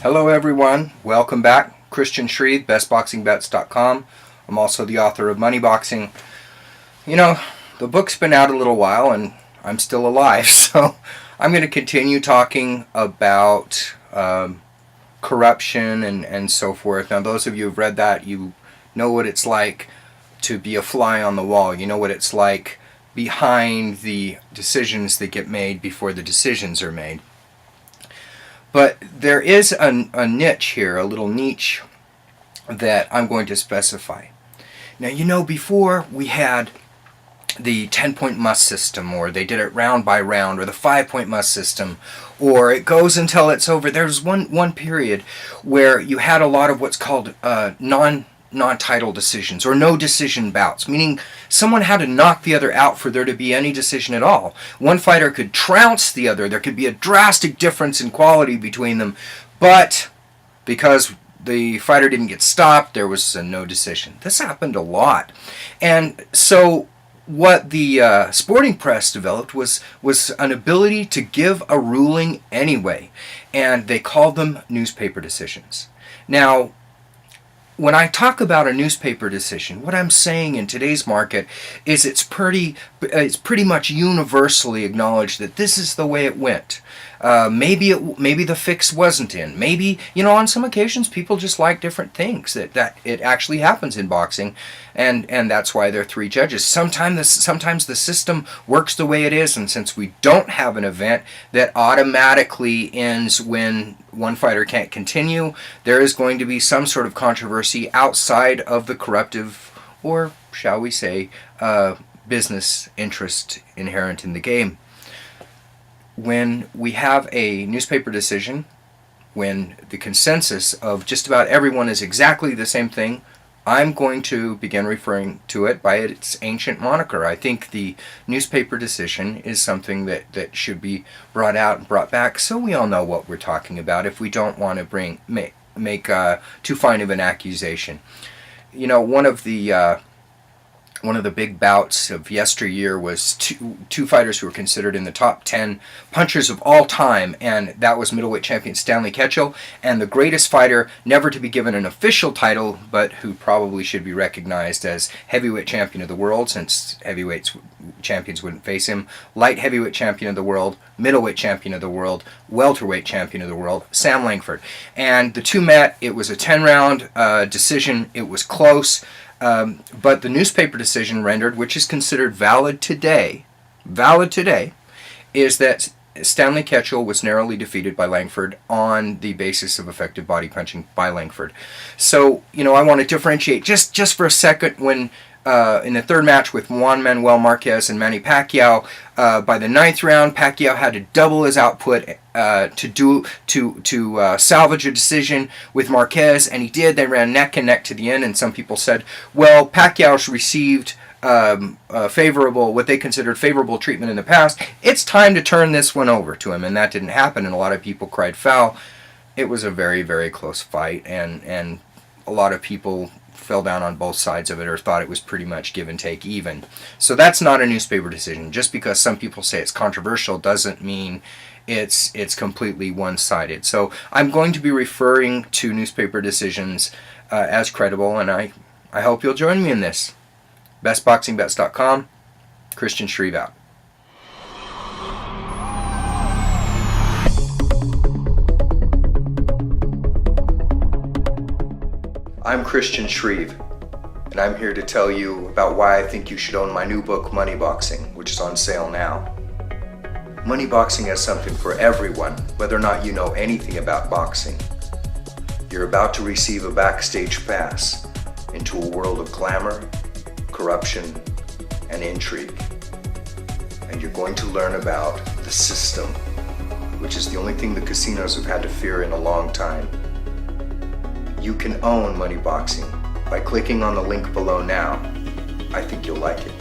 Hello everyone, welcome back. Christian Shreve, bestboxingbets.com. I'm also the author of Money Boxing. You know, the book's been out a little while and I'm still alive, so I'm going to continue talking about corruption and so forth. Now those of you who've read that, you know what it's like to be a fly on the wall. You know what it's like behind the decisions that get made before the decisions are made. But there is a niche here, a little niche, that I'm going to specify. Now, you know, before we had the 10-point must system, or they did it round by round, or the 5-point must system, or it goes until it's over. There's one period where you had a lot of what's called non-title decisions, or no decision bouts, meaning someone had to knock the other out for there to be any decision at all. One fighter could trounce the other. There could be a drastic difference in quality between them, but because the fighter didn't get stopped, there was no decision. This happened a lot. And so what the sporting press developed was an ability to give a ruling anyway, and they called them newspaper decisions. Now, when I talk about a newspaper decision, what I'm saying in today's market is it's pretty much universally acknowledged that this is the way it went. Maybe the fix wasn't in. Maybe, you know, on some occasions people just like different things. That it actually happens in boxing, and that's why there are 3 judges. Sometimes the system works the way it is, and since we don't have an event that automatically ends when one fighter can't continue, there is going to be some sort of controversy outside of the corruptive, or shall we say, business interest inherent in the game. When we have a newspaper decision, when the consensus of just about everyone is exactly the same thing, I'm going to begin referring to it by its ancient moniker. I think the newspaper decision is something that should be brought out and brought back so we all know what we're talking about if we don't want to make too fine of an accusation. You know, one of the big bouts of yesteryear was two fighters who were considered in the top 10 punchers of all time, and that was middleweight champion Stanley Ketchel and the greatest fighter never to be given an official title, but who probably should be recognized as heavyweight champion of the world, since heavyweight champions wouldn't face him, light heavyweight champion of the world, middleweight champion of the world, welterweight champion of the world, Sam Langford. And the two met. It was a 10-round decision. It was close. But the newspaper decision rendered, which is considered valid today, is that Stanley Ketchel was narrowly defeated by Langford on the basis of effective body punching by Langford. So, you know, I want to differentiate just for a second when in the third match with Juan Manuel Marquez and Manny Pacquiao, by the 9th round, Pacquiao had to double his output to salvage a decision with Marquez, and he did. They ran neck and neck to the end, and some people said, well, Pacquiao's received favorable, what they considered favorable treatment in the past. It's time to turn this one over to him, and that didn't happen, and a lot of people cried foul. It was a very, very close fight, and a lot of people fell down on both sides of it or thought it was pretty much give and take even. So that's not a newspaper decision. Just because some people say it's controversial doesn't mean it's completely one-sided. So I'm going to be referring to newspaper decisions as credible, and I hope you'll join me in this. BestBoxingBets.com, Christian Shreve out. I'm Christian Shreve, and I'm here to tell you about why I think you should own my new book, Money Boxing, which is on sale now. Money Boxing has something for everyone, whether or not you know anything about boxing. You're about to receive a backstage pass into a world of glamour, corruption, and intrigue. And you're going to learn about the system, which is the only thing the casinos have had to fear in a long time. You can own Money Boxing by clicking on the link below now. I think you'll like it.